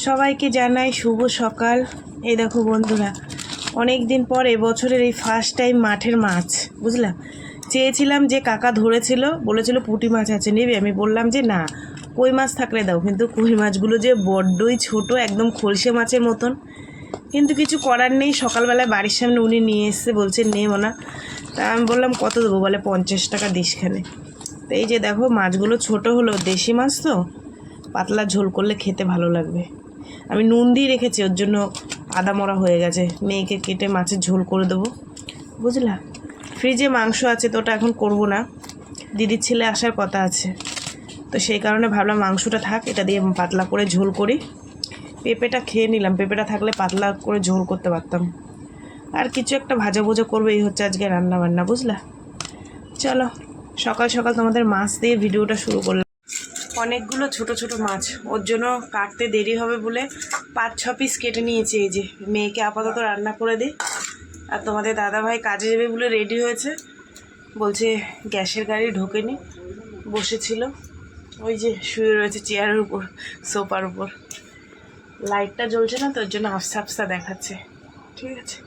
সবাইকে জানাই শুভ সকাল। এই দেখো বন্ধুরা, অনেক দিন পর এবছরের এই ফার্স্ট টাইম মাঠের মাছ বুঝলাম। চেয়েছিলাম যে কাকা ধরেছিল, বলেছিল পুঁটি মাছ আছে নেবে, আমি বললাম যে না, কই মাছ থাকলে দাও। কিন্তু কই মাছগুলো যে বড্ডই ছোট, একদম খলসে মাছের মতন। কিন্তু কিছু করার নেই, সকালবেলায় বাড়ির সামনে উনি নিয়ে এসছে, বলছে নেব না। তা আমি বললাম কত দেবো, বলে 50 টাকা দিসখানে। তো এই যে দেখো মাছগুলো ছোট হলো, দেশি মাছ তো পাতলা ঝোল করলে খেতে ভালো লাগবে। আমি নুন দিয়ে রেখেছি, ওর জন্য আদা মরা হয়ে গেছে। মেয়েকে কেটে মাছের ঝোল করে দেবো বুঝলা। ফ্রিজে মাংস আছে তো ওটা এখন করব না, দিদির ছেলে আসার কথা আছে, তো সেই কারণে ভাবলাম মাংসটা থাক, এটা দিয়ে পাতলা করে ঝোল করি। পেঁপেটা খেয়ে নিলাম, পেঁপেটা থাকলে পাতলা করে ঝোল করতে পারতাম। আর কিছু একটা ভাজা ভুজা করবো, এই হচ্ছে আজকে রান্না বান্না বুঝলা। চলো সকাল সকাল তোমাদের মাছ দিয়ে ভিডিওটা শুরু করলাম। অনেকগুলো ছোট ছোট মাছ, ওর জন্য কাটতে দেরি হবে বলে 5-6 পিস কেটে নিয়েছি। এই যে মেয়েকে আপাতত রান্না করে দিই, আর তোমাদের দাদাভাই কাজে যাবে বলে রেডি হয়েছে, বলছে গ্যাসের গাড়ি ঢোকেনি, বসেছিল ওই যে শুয়ে রয়েছে চেয়ারের উপর, সোফার উপর। লাইটটা জ্বলছে না তো, ওর জন্য আফসা আফসা দেখাচ্ছে। ঠিক আছে,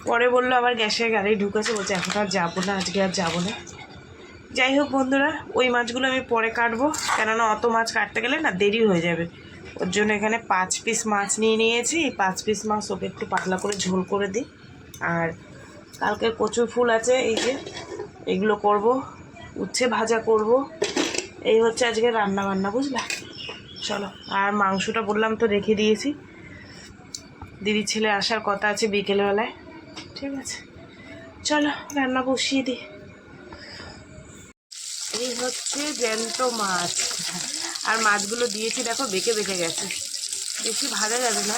পরে বললো আবার গ্যাসের গাড়ি ঢুকেছে, বলছে এখন আর যাবো না, আজকে আর যাবো না। যাই হোক বন্ধুরা, ওই মাছগুলো আমি পরে কাটবো, কেননা অত মাছ কাটতে গেলে না দেরি হয়ে যাবে। ওর জন্য এখানে 5 পিস মাছ নিয়ে নিয়েছি। এই 5 পিস মাছ ওকে একটু পাতলা করে ঝোল করে দিই। আর কালকে কচুর ফুল আছে, এই যে এগুলো করব, উচ্ছে ভাজা করব। এই হচ্ছে আজকে রান্না বান্না বুঝলা। চলো, আর মাংসটা বললাম তো রেখে দিয়েছি, দিদির ছেলে আসার কথা আছে বিকেলবেলায়। ঠিক আছে, চলো রান্না বসিয়ে দিই। এই হচ্ছে জ্যান্ত মাছ, আর মাছগুলো দিয়েছি দেখো বেঁকে বেঁকে গেছে, বেশি ভাজা যাবে না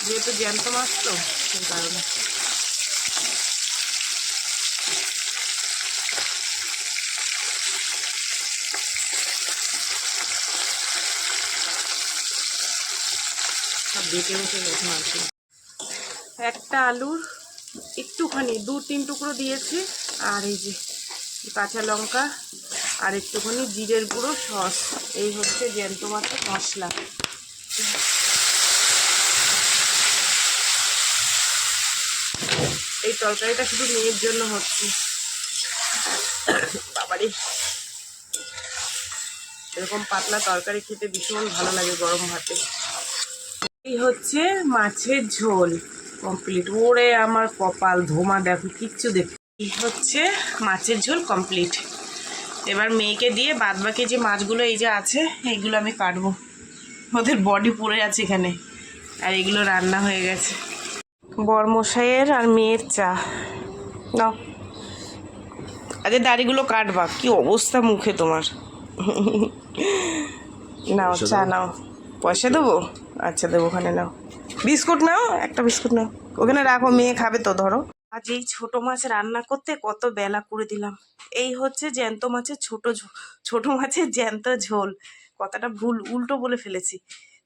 যেহেতু জ্যান্ত মাছ তো, সেই কারণে। সব বেঁকে বেঁকে গেছে মাছ। একটা আলুর একটুখানি 2-3 টুকরো দিয়েছি, আর এই যে কাঁচা লঙ্কা আর একটুখানি জিরের গুঁড়ো, সস। এই হচ্ছে জ্যান্ত মাছের মশলা। এই তরকারিটা শুধু মেয়ের জন্য হচ্ছে। বাবারে, এরকম পাতলা তরকারি খেতে ভীষণ ভালো লাগে গরম ভাতে। এই হচ্ছে মাছের ঝোল কমপ্লিট। ওরে আমার কপাল ধোমা, দেখো কিচ্ছু দেখো। এই হচ্ছে মাছের ঝোল কমপ্লিট। এবার মেয়েকে দিয়ে বাদবাকি যে মাছগুলো এই যে আছে, এইগুলো আমি কাটবো। ওদের বডি পড়ে আছে এখানে, আর এগুলো রান্না হয়ে গেছে। বরমশাইয়ের আর মেয়ের চা নাও। আরে দাড়িগুলো কাটবা, কি অবস্থা মুখে তোমার। নাও চা নাও। পয়সা দেবো? আচ্ছা দেবো, ওখানে নাও। বিস্কুট নাও, একটা বিস্কুট নাও, ওখানে রাখো, মেয়ে খাবে তো ধরো। আজ এই ছোট মাছ রান্না করতে কত বেলা করে দিলাম। এই হচ্ছে জ্যান্ত মাছের ছোট মাছের জ্যান্ত ঝোল। কথাটা ভুল, উল্টো বলে ফেলেছি।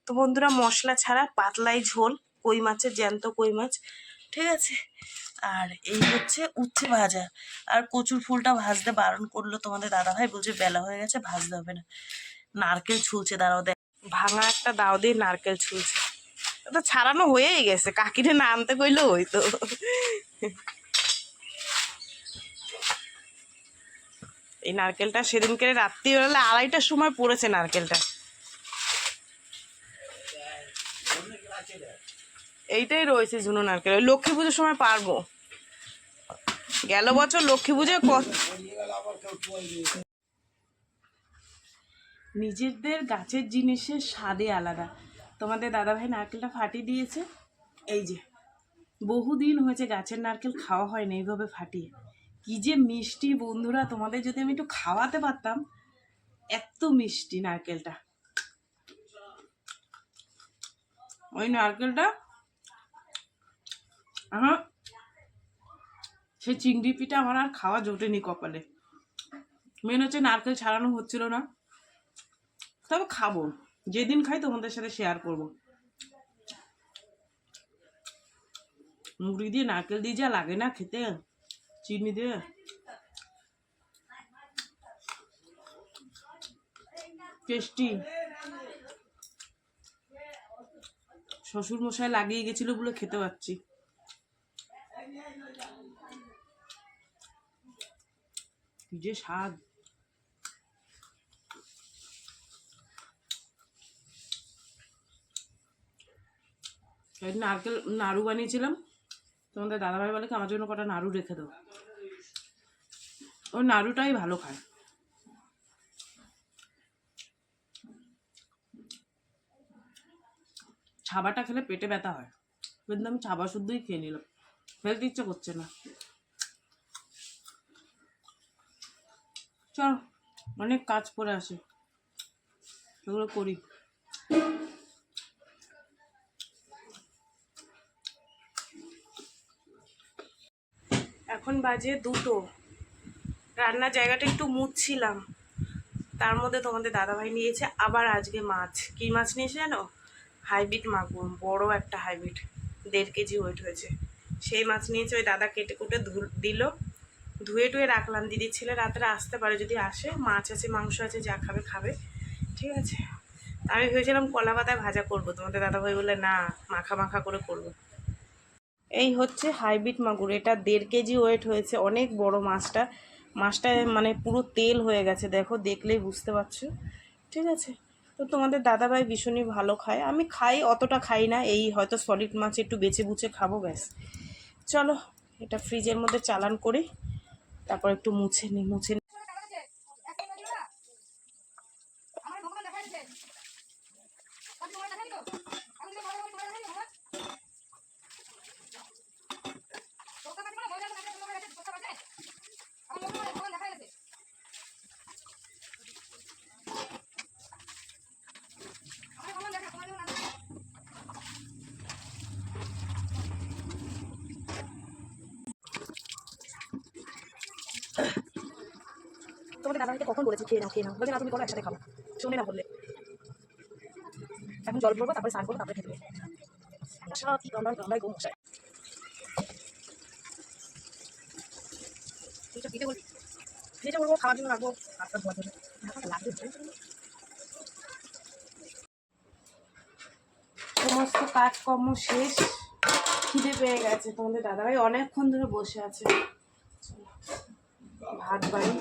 তো বন্ধুরা, মশলা ছাড়া পাতলাই ঝোল, কই মাছের জ্যান্ত কই মাছ। ঠিক আছে, আর এই হচ্ছে উচ্ছে ভাজা। আর কচুর ফুলটা ভাজতে বারণ করলো তোমাদের দাদাভাই, বলছে বেলা হয়ে গেছে ভাজতে হবে না। নারকেল ছুলছে, দাঁড়াও দেখ, ভাঙা একটা দাও দিয়ে নারকেল ছুলছে। তো ছাড়ানো হয়েই গেছে, কাকিরে না আনতে কইলো হইতো। এই নারকেলটা সেদিনকে রাত্রিবেলা 2:30টার সময় পড়েছে নারকেলটা। এইটাই রয়েছে ঝুনো নারকেল, ওই লক্ষ্মী পুজোর সময় পারবো। গেল বছর লক্ষ্মী পুজোয় নিজেদের গাছের জিনিসের স্বাদে আলাদা। তোমাদের দাদাভাই নারকেলটা ফাটিয়ে দিয়েছে। এই যে বহুদিন হয়েছে গাছের নারকেল খাওয়া হয়নি এইভাবে ফাটিয়ে। কি যে মিষ্টি বন্ধুরা, তোমাদের যদি আমি একটু খাওয়াতে পারতাম, এত মিষ্টি নারকেলটা। ওই নারকেলটা আমার, সেই চিংড়ি পিঠা আমার আর খাওয়া জোটেনি কপালে। মেন হচ্ছে নারকেল ছাড়ানো হচ্ছিল না, তবে খাবো, যেদিন খাই তোমাদের সাথে শেয়ার করবো। মুড়ি দিয়ে নারকেল দিয়ে যা লাগে না খেতে, চিনি দিয়ে। টেস্টি। শ্বশুর মশাই লাগিয়ে গেছিল বলে খেতে পাচ্ছি। কি যে স্বাদ! নারকেল নাড়ু বানিয়েছিলাম, তোমাদের দাদাভাই বলে কি আমার জন্য কটা নাড়ু রেখে দাও। ওই নাড়ুটাই ভালো খায়। ছাবাটা খেলে পেটে ব্যথা হয়, কিন্তু আমি ছাবা শুদ্ধই খেয়ে নিলাম, ফেলতে ইচ্ছে করছে না। চল, অনেক কাজ পড়ে আসে, সেগুলো করি। এখন বাজে 2টো। রান্নার জায়গাটা একটু মুছছিলাম, তার মধ্যে তোমাদের দাদাভাই নিয়েছে আবার আজকে মাছ। কী মাছ নিয়েছে জানো? হাইব্রিড মাগুর, বড় একটা হাইব্রিড, 1.5 কেজি ওয়েট হয়েছে। সেই মাছ নিয়েছে, ওই দাদা কেটে কুটে দিল, ধুয়ে টুয়ে রাখলাম। দিদির ছেলে রাত্রে আসতে পারে, যদি আসে, মাছ আছে মাংস আছে, যা খাবে খাবে, ঠিক আছে। আমি ভেবেছিলাম কলা পাতায় ভাজা করবো, তোমাদের দাদাভাই বলে না, মাখা মাখা করে করবো। এই হচ্ছে হাইব্রিড মাগুর, এটা 1.5 কেজি ওয়েট হয়েছে, অনেক বড় মাছটা। মাছটা মানে পুরো তেল হয়ে গেছে, দেখো, দেখলেই বুঝতে পারছো, ঠিক আছে। তো তোমাদের দাদাভাই ভীষণই ভালো খায়, আমি খাই, অতটা খাই না, এই হয়তো সলিড মাছ একটু বেছে বুছে খাবো, ব্যাস। চলো, এটা ফ্রিজের মধ্যে চালান করি, তারপর একটু মুছে নিই। তোমাদের দাদাভাইকে কখন বলেছি খেয়ে নাও খেয়ে নাও, বলছে না তুমি করো, একসাথে খাবো, শোনে না বললে। এখন জল পড়বো, তারপরে স্নান করবো, তারপরে খেতে দেবো। কি গন্ধায় গন্ধায় গো মশাই। ভেজে বলবো, খাওয়ার জন্য রাখবো, হাতটা ধোয়ার জন্য লাগবে। সমস্ত কাজকর্ম শেষ, খিদে পেয়ে গেছে। তোমাদের দাদাভাই অনেকক্ষণ ধরে বসে আছে, ভাত বাড়ি।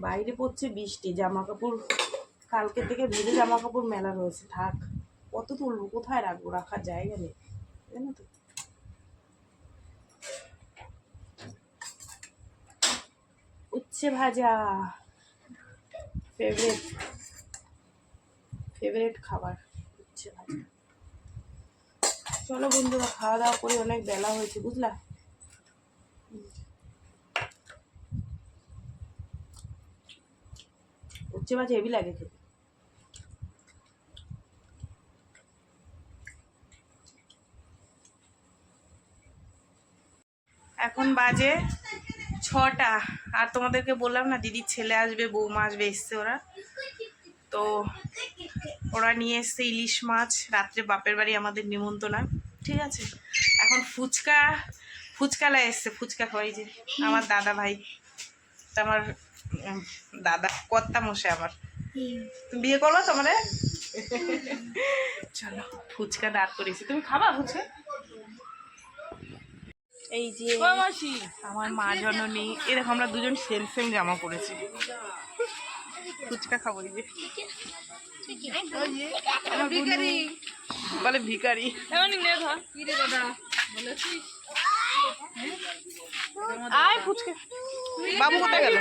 বাইরে পড়ছে বৃষ্টি, জামা কাপড় কালকে থেকে ভেজে জামা কাপড় মেলা রয়েছে, থাক, কত তুলবো, কোথায় রাখবো, রাখার জায়গা নেই, জানো তো। উচ্ছে ভাজা, ফেভারিট খাবার, উচ্ছে ভাজা। চলো বন্ধুরা, খাওয়া দাওয়া করে অনেক বেলা হয়েছে, বুঝলা। উচ্ছে ভাজা হেভি লাগে খেতে। এখন বাজে 6টা, আর তোমাদেরকে বললাম না দিদির ছেলে আসবে, বৌমা আসবে, এসছে ওরা। তো ওরা নিয়ে এসছে ইলিশ মাছ, রাত্রে বাপের বাড়ি আমাদের নিমন্ত্রণ, ঠিক আছে। এখন ফুচকালা এসছে, ফুচকা খাওয়াই, যে আমার দাদা ভাই, আমার দাদা কর্তা মশাই আমার। তুমি বিয়ে করবো তোমারে? চলো, ফুচকা দাঁড় করেছি, তুমি খাবা ফুচকা? এই যে আমার মা জননী, এরকম আমরা দুজন সেম সেম জামা পরেছি, ফুচকা খাবো। এই যে বলে ভিখারি, আয় ফুচকা। বাবু কোথায় গেল?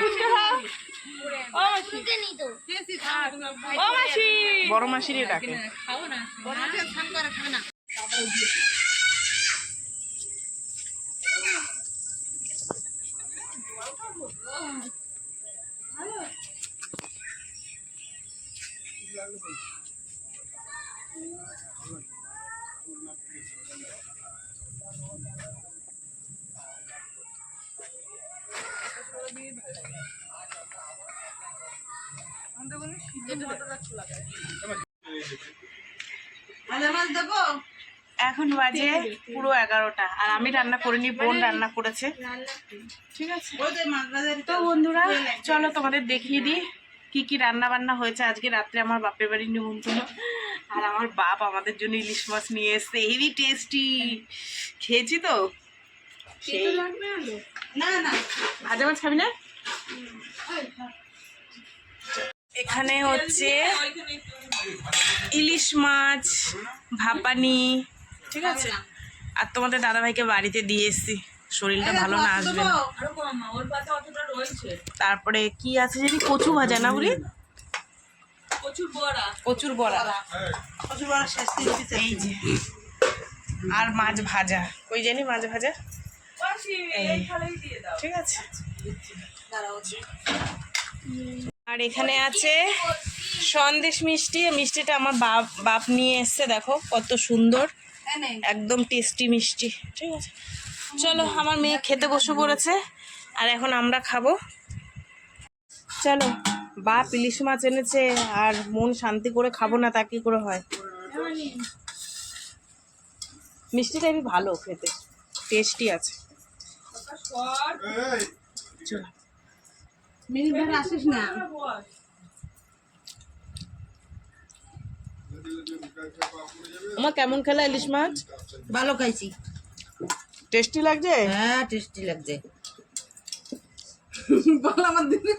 বড় মাসিরে ডাকে। এখন বাজে পুরো 11টা, আর আমি রান্না করিনি, বোন রান্না করেছে। ঠিক আছে, তো বন্ধুরা চলো তোমাদের দেখিয়ে দিই কি কি রান্না বান্না হয়েছে আজকে রাত্রে। আমার বাপের বাড়ির নিমন্ত্রণ, আর আমার বাপ আমাদের জন্য ইলিশ মাছ নিয়ে এসছে, হেভি টেস্টি। খেয়েছি তো, সেই ভাজা মাছ খাবি না? এখানে হচ্ছে ইলিশ মাছ, ভাপানি, ঠিক আছে। আর তোমাদের দাদাভাইকে বাড়িতে দিয়ে এসছি, শরীরটা ভালো না, আসবে না। তারপরে কি আছে জানি, কচু ভাজা না বলি, কচুর বড়া, এই যে, আর মাছ ভাজা, ওই জানি মাছ ভাজা, ঠিক আছে। আর এখানে আছে সন্দেশ মিষ্টি, মিষ্টিটা আমার বাপ নিয়ে এসছে, দেখো কত সুন্দর, একদম টেস্টি মিষ্টি, ঠিক আছে। চলো, আমার মেয়ে খেতে বসে পড়েছে, আর এখন আমরা খাবো। চলো, বাপ ইলিশ মাছ এনেছে, আর মন শান্তি করে খাবো না তা কি করে হয়। মিষ্টিটা আমি ভালো খেতে, টেস্টি আছে। চলো, আসিস না। আমার কেমন খেলা ইলিশ মাছ? ভালো খাইছি, টেস্টি লাগছে। হ্যাঁ টেস্টি লাগছে। বল আমার দিদি